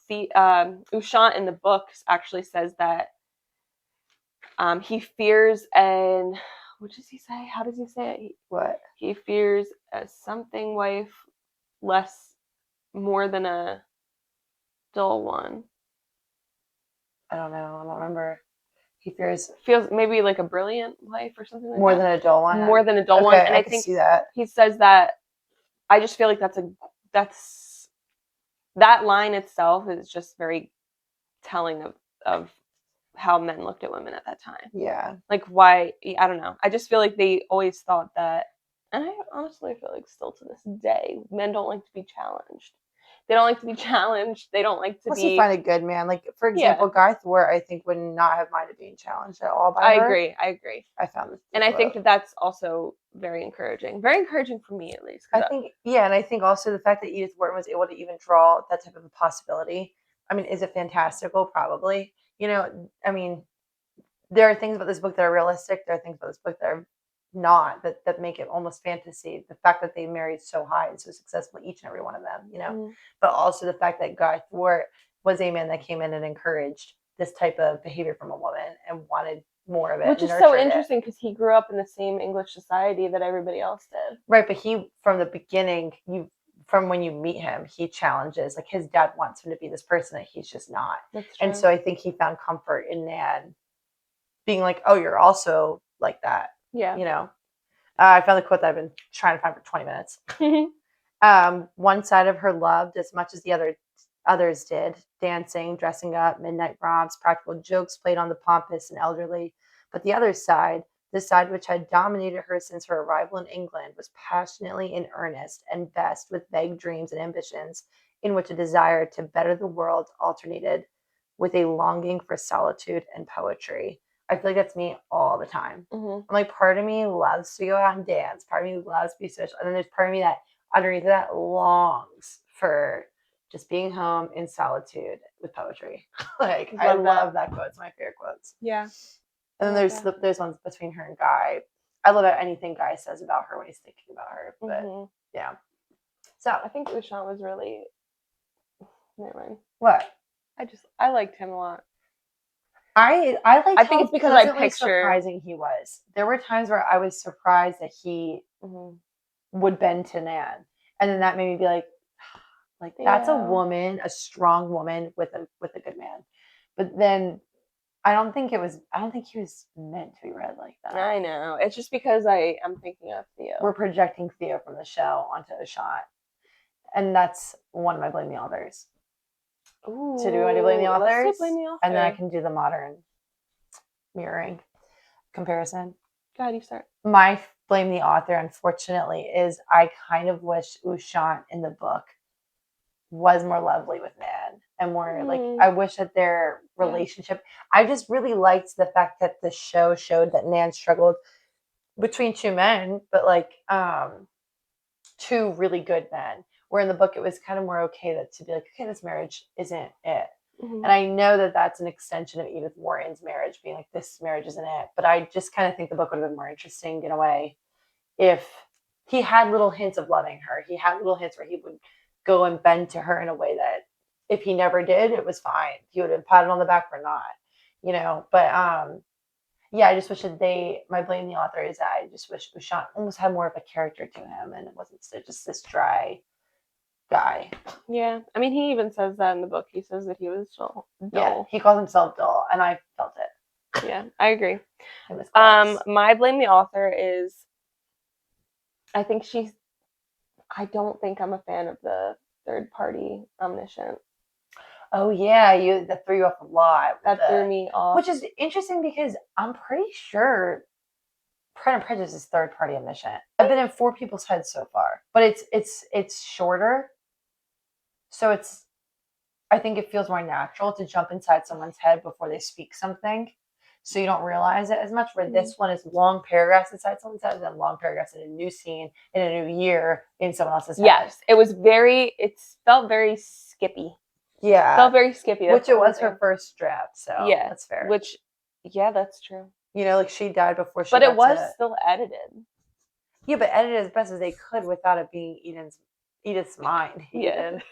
the Ushant in the books actually says that he fears an what does he say? How does he say it? What? He fears a something wife more than a dull one. I don't know. I don't remember. He feels maybe like a brilliant wife or something like more that. Than a dull one. More than a dull one. And I can think see that. he says that. I just feel like that line itself is just very telling of how men looked at women at that time. Yeah. Like why, I don't know. I just feel like they always thought that, and I honestly feel like still to this day, men don't like to be challenged. They don't like to be challenged. They don't like to Unless be. you find a good man. Like, for example, Guy Thwart, I think, would not have minded being challenged at all by her. I agree. I found this. And I think that that's also very encouraging. Very encouraging for me, at least. I think, yeah, and I think also the fact that Edith Wharton was able to even draw that type of a possibility. I mean, is it fantastical? Probably. You know, I mean, there are things about this book that are realistic. There are things about this book that are not, that make it almost fantasy. The fact that they married so high and so successful, each and every one of them, you know, but also the fact that Guy Thwart was a man that came in and encouraged this type of behavior from a woman and wanted more of it. Which is so interesting because he grew up in the same English society that everybody else did. Right, but he, from the beginning, from when you meet him, he challenges, like his dad wants him to be this person that he's just not. That's true. And so I think he found comfort in Nan being like, oh, you're also like that. Yeah. You know, I found the quote that I've been trying to find for 20 minutes. One side of her loved as much as the others did, dancing, dressing up, midnight romps, practical jokes played on the pompous and elderly. But the other side, the side which had dominated her since her arrival in England, was passionately in earnest and best with vague dreams and ambitions, in which a desire to better the world alternated with a longing for solitude and poetry. I feel like that's me all the time. I'm like, part of me loves to go out and dance. Part of me loves to be social. And then there's part of me that underneath that longs for just being home in solitude with poetry. Like, I love that quote. It's my favorite quotes. Yeah. And then there's ones between her and Guy. I love anything Guy says about her when he's thinking about her. But yeah. So I think Ushant was really. Never mind. What? I liked him a lot. I think it's because I picture surprising he was. There were times where I was surprised that he would bend to Nan, and then that made me be like that's a woman, a strong woman with a good man. But then I don't think he was meant to be read like that. I know. It's just because I am thinking of Theo. We're projecting Theo from the show onto Ushant, and that's one of my blame the authors. Ooh, so do we want to blame the authors? Let's blame the author. And then I can do the modern mirroring comparison. Go ahead, you start. My blame the author, unfortunately, is I kind of wish Ushant in the book was more lovely with Nan and more like, I wish that their relationship, I just really liked the fact that the show showed that Nan struggled between two men, but like two really good men. Where in the book, it was kind of more okay to be like, okay, this marriage isn't it. And I know that that's an extension of Edith Wharton's marriage, being like, this marriage isn't it. But I just kind of think the book would have been more interesting in a way if he had little hints of loving her. He had little hints where he would go and bend to her in a way that if he never did, it was fine. He would have been patted on the back for not, you know. But yeah, I just wish that my blame the author is that I just wish Ushant almost had more of a character to him and it wasn't just this dry guy. Yeah, I mean, he even says that in the book. He says that he was dull. Yeah, he calls himself dull, and I felt it. Yeah, I agree. My blame the author is, I don't think I'm a fan of the third party omniscient. Oh yeah, that threw you off a lot. That threw me off. Which is interesting because I'm pretty sure Pride and Prejudice is third party omniscient. I've been in 4 people's heads so far, but it's shorter. So I think it feels more natural to jump inside someone's head before they speak something. So you don't realize it as much. Where this one is long paragraphs inside someone's head and then long paragraphs in a new scene in a new year in someone else's head. Yes, it felt very skippy. Yeah. It felt very skippy. Which it was her first draft. So yeah, that's fair. That's true. You know, like she died before she But it was still edited. Yeah, but edited as best as they could without it being Eden's Edith's mind, Yeah. Eden,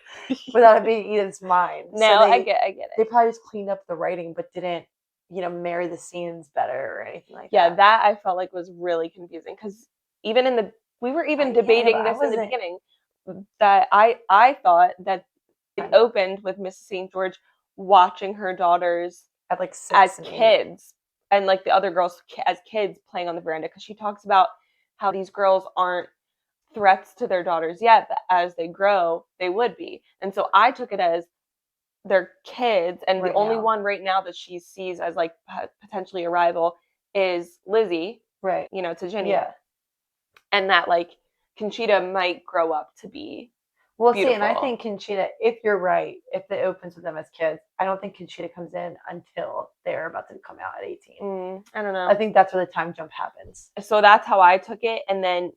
without it being Edith's mind. No, So I get it. They probably just cleaned up the writing, but didn't, marry the scenes better or anything like Yeah, that. that I felt like was really confusing because even we were even debating this in the beginning, that I thought that it opened with Mrs. St. George watching her daughters at like 6 as and 8. kids and like the other girls as kids playing on the veranda, because she talks about how these girls aren't threats to their daughters yet, but as they grow, they would be. And so I took it as they're kids, and the only one right now that she sees as like potentially a rival is Lizzie, right? To Ginny, and that like Conchita might grow up to be beautiful. See, and I think Conchita, if you're right, if it opens with them as kids, I don't think Conchita comes in until they're about to come out at 18. I don't know. I think that's where the time jump happens. So that's how I took it, and then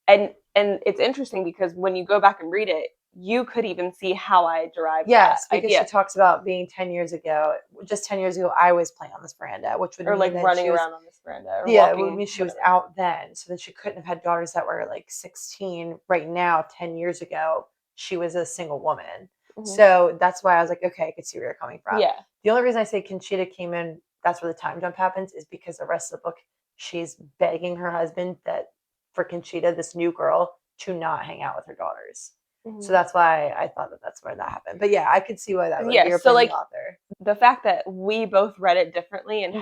and it's interesting because when you go back and read it, you could even see how I derived that because idea. She talks about being 10 years ago. Just 10 years ago, I was playing on this veranda, which would or mean like that running she was, around on this veranda. Or yeah, walking, it would mean she whatever. was out then. So then she couldn't have had daughters that were like 16 right now. 10 years ago, she was a single woman. Mm-hmm. So that's why I was like, okay, I could see where you're coming from. Yeah. The only reason I say Conchita came in, that's where the time jump happens, is because the rest of the book, she's begging her husband that for Conchita, this new girl, to not hang out with her daughters. Mm-hmm. So that's why I thought that that's where that happened. But yeah, I could see why that would be. So like the author. The fact that we both read it differently and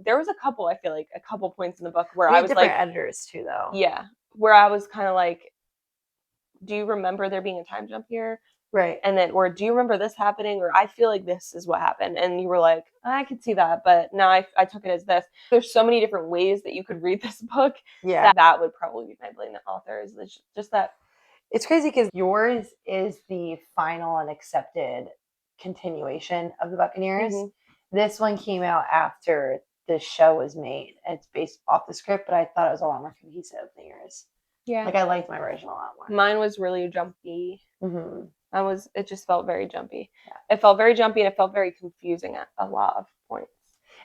there was a couple points in the book where I was like, editors too, though. Yeah, where I was kind of like, do you remember there being a time jump here? Right. And then, or do you remember this happening? Or I feel like this is what happened. And you were like, I could see that, but no, I took it as this. There's so many different ways that you could read this book. Yeah. That would probably be my blame, the author, is just that. It's crazy because yours is the final and accepted continuation of the Buccaneers. Mm-hmm. This one came out after the show was made. It's based off the script, but I thought it was a lot more cohesive than yours. Yeah. Like, I liked my version a lot more. Mine was really jumpy. Mm-hmm. It just felt very jumpy. Yeah. It felt very jumpy, and it felt very confusing at a lot of points.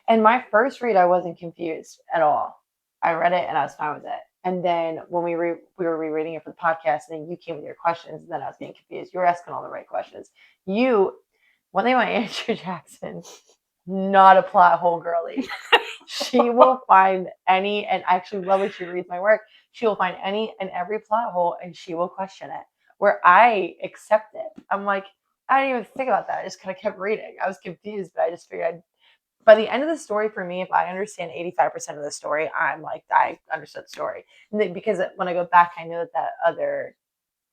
And my first read, I wasn't confused at all. I read it and I was fine with it. And then when we were rereading it for the podcast, and then you came with your questions, and then I was getting confused. You were asking all the right questions. One thing about Andrew Jackson, not a plot hole girly. She will find any, and I actually love when she reads my work, she will find any and every plot hole, and she will question it. Where I accept it. I'm like, I didn't even think about that. I just kind of kept reading. I was confused, but I just figured by the end of the story, for me, if I understand 85% of the story, I'm like, I understood the story. Because when I go back, I know that other,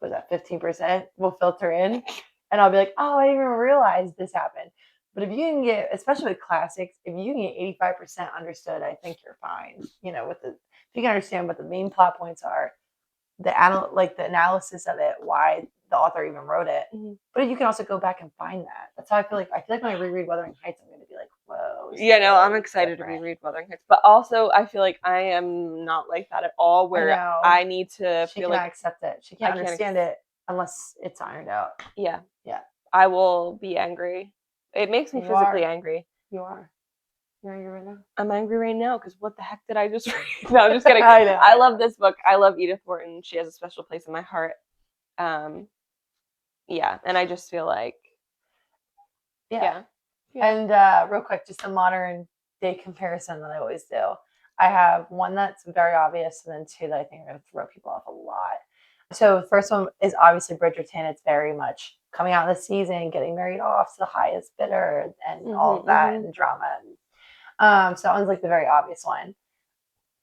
15% will filter in. And I'll be like, oh, I didn't even realize this happened. But if you can get, especially with classics, if you can get 85% understood, I think you're fine. If you can understand what the main plot points are, the analysis of it, why the author even wrote it. Mm-hmm. But you can also go back and find that. That's how I feel like. I feel like when I reread Wuthering Heights, I'm going to be like, whoa. Yeah, no, I'm excited to reread Wuthering Heights. But also, I feel like I am not like that at all, where I need to feel like... She can't accept it. She can't understand it unless it's ironed out. Yeah. Yeah. I will be angry. It makes me physically angry. You are. You're angry right now? I'm angry right now because what the heck did I just read? No, I'm just kidding. I love this book. I love Edith Wharton. She has a special place in my heart. Yeah, and I just feel like... Yeah. And real quick, just a modern day comparison that I always do. I have one that's very obvious, and then two that I think are going to throw people off a lot. So the first one is obviously Bridgerton. It's very much coming out of the season, getting married off to the highest bidder, and all of that, and drama. So that one's like the very obvious one.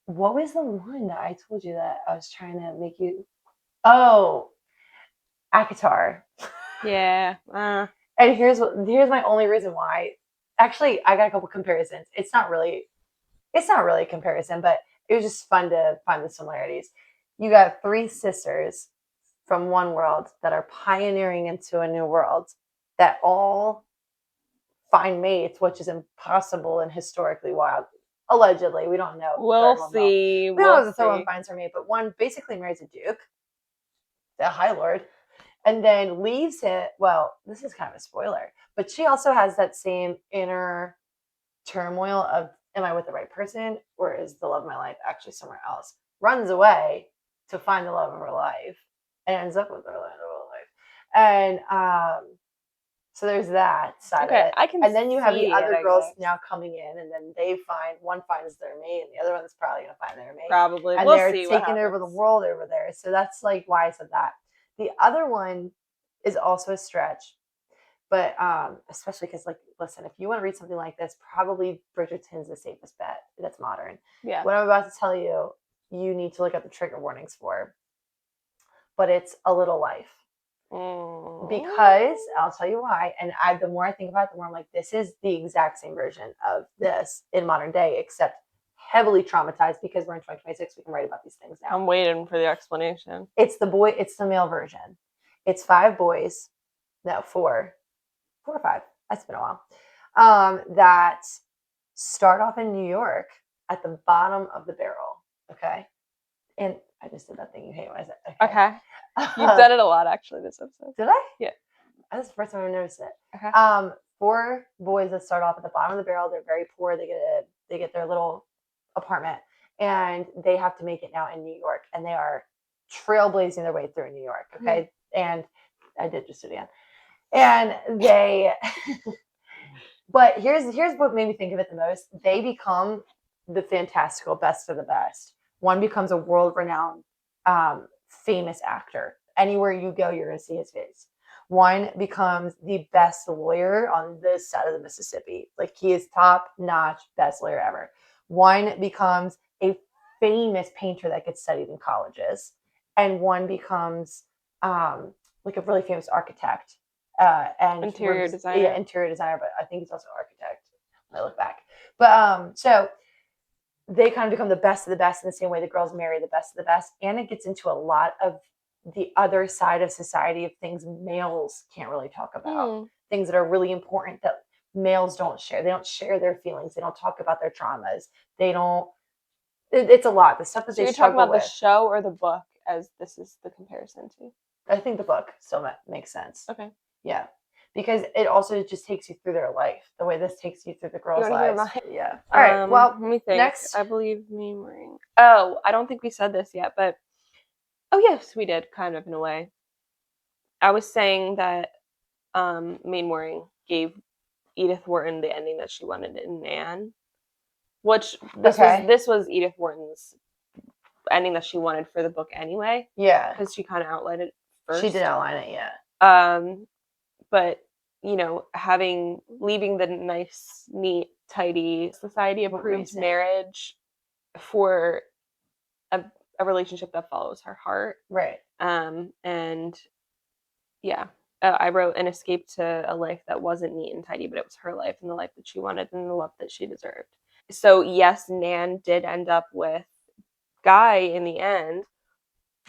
What was the one that I told you that I was trying to make you... Oh, ACOTAR. Yeah. And here's my only reason why. Actually, I got a couple comparisons. It's not really a comparison, but it was just fun to find the similarities. You got three sisters from one world that are pioneering into a new world that all find mates, which is impossible and historically wild. Allegedly, we don't know. We'll see. We don't know if the third one finds her mate, but one basically marries a duke, the High Lord, and then leaves it. Well, this is kind of a spoiler, but she also has that same inner turmoil of, am I with the right person, or is the love of my life actually somewhere else? Runs away to find the love of her life and ends up with the love of her And so there's that side of it. I can and then you have the see other it, girls now coming in, and then one finds their mate, and the other one's probably gonna find their mate. Probably. And we'll they're see what taking over the world over there. So that's like why I said that. The other one is also a stretch, but especially because, like, listen, if you want to read something like this, probably Bridgerton's the safest bet that's modern. Yeah. What I'm about to tell you, you need to look at the trigger warnings for. But it's A Little Life. Because I'll tell you why. And the more I think about it, the more I'm like, this is the exact same version of this in modern day, except heavily traumatized because we're in 2026. We can write about these things now. I'm waiting for the explanation. It's the male version. It's 5 boys. No, 4 or 5. That's been a while. That start off in New York at the bottom of the barrel. Okay. And I just did that thing you hate when I said okay. You've done it a lot, actually, this episode. Did I? Yeah. That's the first time I've noticed it. Okay. 4 boys that start off at the bottom of the barrel. They're very poor. They get their little apartment, and they have to make it now in New York, and they are trailblazing their way through New York. Okay. And I did just do it again. And they, but here's what made me think of it the most. They become the fantastical best of the best. One becomes a world-renowned, famous actor. Anywhere you go, you're going to see his face. One becomes the best lawyer on this side of the Mississippi. Like, he is top-notch, best lawyer ever. One becomes a famous painter that gets studied in colleges. And one becomes like a really famous architect. And interior designer. Yeah, interior designer, but I think he's also an architect when I look back. But so they kind of become the best of the best in the same way the girls marry the best of the best. And it gets into a lot of the other side of society of things males can't really talk about. Things that are really important that males don't share. They don't share their feelings. They don't talk about their traumas. They don't. It's a lot. The stuff that they struggle with. You're talking about the show or the book, as this is the comparison to? I think the book still makes sense. Okay. Yeah. Because it also just takes you through their life, the way this takes you through the girls' lives. Yeah. All right. Well, let me think. Next. I believe me, Maureen. Oh, I don't think we said this yet, but yes, we did, kind of, in a way. I was saying that Maine Waring gave Edith Wharton the ending that she wanted in Nan, which this was Edith Wharton's ending that she wanted for the book anyway. Yeah. Because she kind of outlined it first. She did outline it, yeah. But, leaving the nice, neat, tidy, society-approved marriage for a relationship that follows her heart. Right. And, yeah. I wrote an escape to a life that wasn't neat and tidy, but it was her life and the life that she wanted and the love that she deserved. So, yes, Nan did end up with Guy in the end,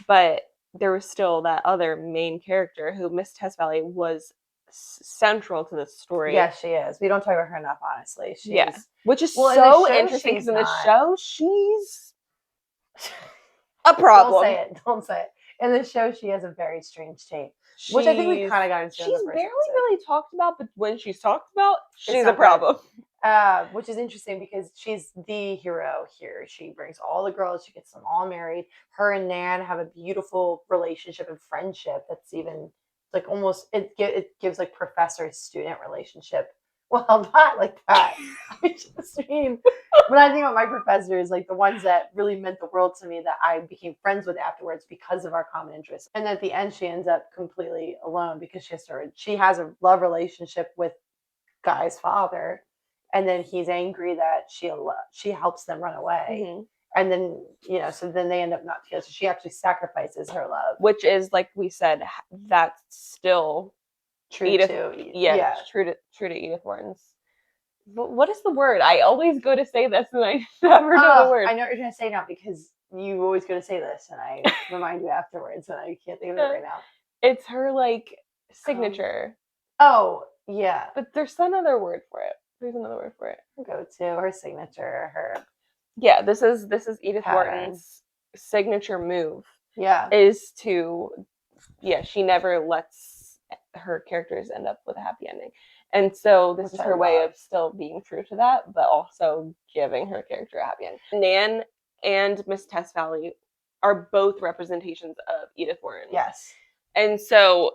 but there was still that other main character who Miss Tess Valley was central to the story. Yeah, she is. We don't talk about her enough, honestly. Which is so interesting because in the show, she's a problem. Don't say it. In the show, she has a very strange tape, which I think we kind of got into. She's barely really talked about, but when she's talked about, she's a problem. Which is interesting because she's the hero here. She brings all the girls. She gets them all married. Her and Nan have a beautiful relationship and friendship that's even like almost, it gives like professor-student relationship. Well, not like that. I just mean, when I think about my professors, like the ones that really meant the world to me that I became friends with afterwards because of our common interests. And at the end, she ends up completely alone because she has a love relationship with Guy's father. And then he's angry that she helps them run away. Mm-hmm. And then, so then they end up not together. So she actually sacrifices her love. Which is, like we said, that's still true to Edith Wharton's. What is the word? I always go to say this and I never know the word. I know what you're going to say now because you always go to say this and I remind you afterwards and I can't think of it right now. It's her, like, signature. Yeah. But there's another word for it. Go to her signature, her. Yeah, this is Edith Wharton's signature move. Yeah. Is to, she never lets her characters end up with a happy ending. And so this is her way of still being true to that, but also giving her character a happy ending. Nan and Miss Tess Valley are both representations of Edith Wharton. Yes. And so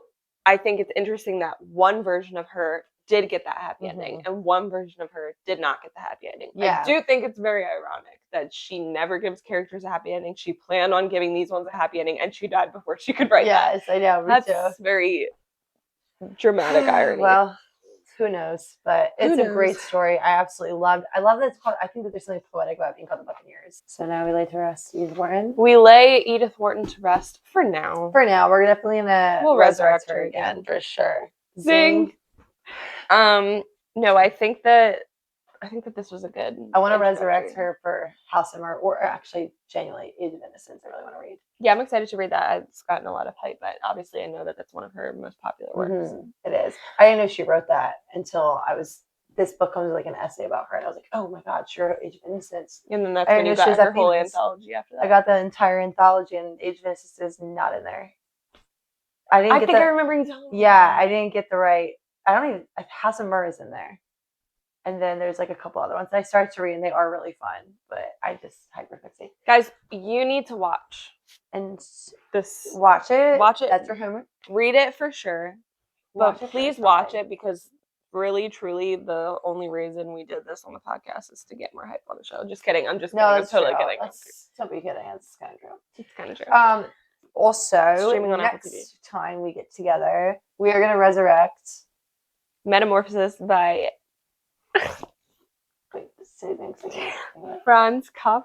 I think it's interesting that one version of her did get that happy ending and one version of her did not get the happy ending. Yeah. I do think it's very ironic that she never gives characters a happy ending. She planned on giving these ones a happy ending and she died before she could write that. Yes, I know. That's very dramatic irony. Well, who knows? But it's a great story. I love that it's called, I think that there's something poetic about being called the Buccaneers. So now we lay to rest Edith Wharton. We lay Edith Wharton to rest for now. For now, we're definitely gonna resurrect her again for sure. Zing. No, I think that this was a good. I want to resurrect her for House of Murder, or actually, genuinely, Age of Innocence. I really want to read. Yeah, I'm excited to read that. It's gotten a lot of hype, but obviously, I know that that's one of her most popular works. It is. I didn't know she wrote that until this book comes with like an essay about her, and I was like, oh my god, she wrote Age of Innocence. And then that's when you got her whole anthology after that. I got the entire anthology, and Age of Innocence is not in there. I think I remember you telling me. Yeah, I didn't get the right. I don't even. House of Murder is in there. And then there's like a couple other ones that I started to read, and they are really fun. But I just hyperfixate. Guys, you need to watch this. Watch it. Watch it. That's your homework. Read it for sure. But please watch it because really, truly, the only reason we did this on the podcast is to get more hype on the show. Just kidding. I'm just kidding. I'm totally kidding. Don't be kidding. It's kind of true. It's kind of true. Also, streaming on next time we get together, we are going to resurrect Metamorphosis by Wait, say things again. Franz Kafka.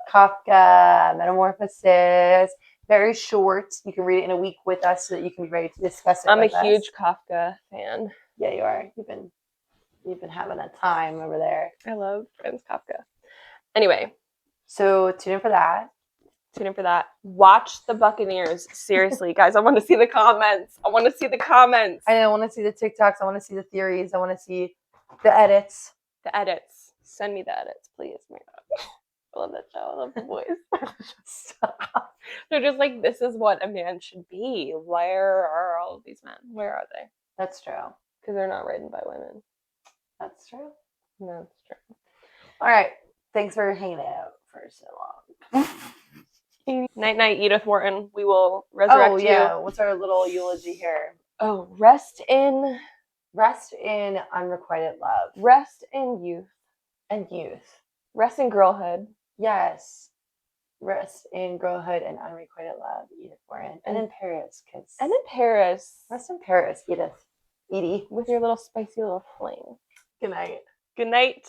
Kafka, Metamorphosis. Very short. You can read it in a week with us so that you can be ready to discuss it. I'm a huge Kafka fan. Yeah, you are. You've been having a time over there. I love Franz Kafka. Anyway, so tune in for that. Watch the Buccaneers. Seriously, guys, I want to see the comments. I want to see the TikToks. I want to see the theories. I want to see the edits. Send me the edits, please. Oh my God. I love that show. I love the voice. Stop. They're just like, this is what a man should be. Where are all of these men? Where are they? That's true. Because they're not written by women. That's true. That's true. All right. Thanks for hanging out for so long. Night, Edith Wharton. We will resurrect you. Oh, yeah. What's our little eulogy here? Oh, rest in unrequited love. Rest in youth. Rest in girlhood. Yes. Rest in girlhood and unrequited love, Edith Wharton. And in Paris, kids. And in Paris. Rest in Paris, Edith. Edie. With your little spicy little flame. Good night. Good night.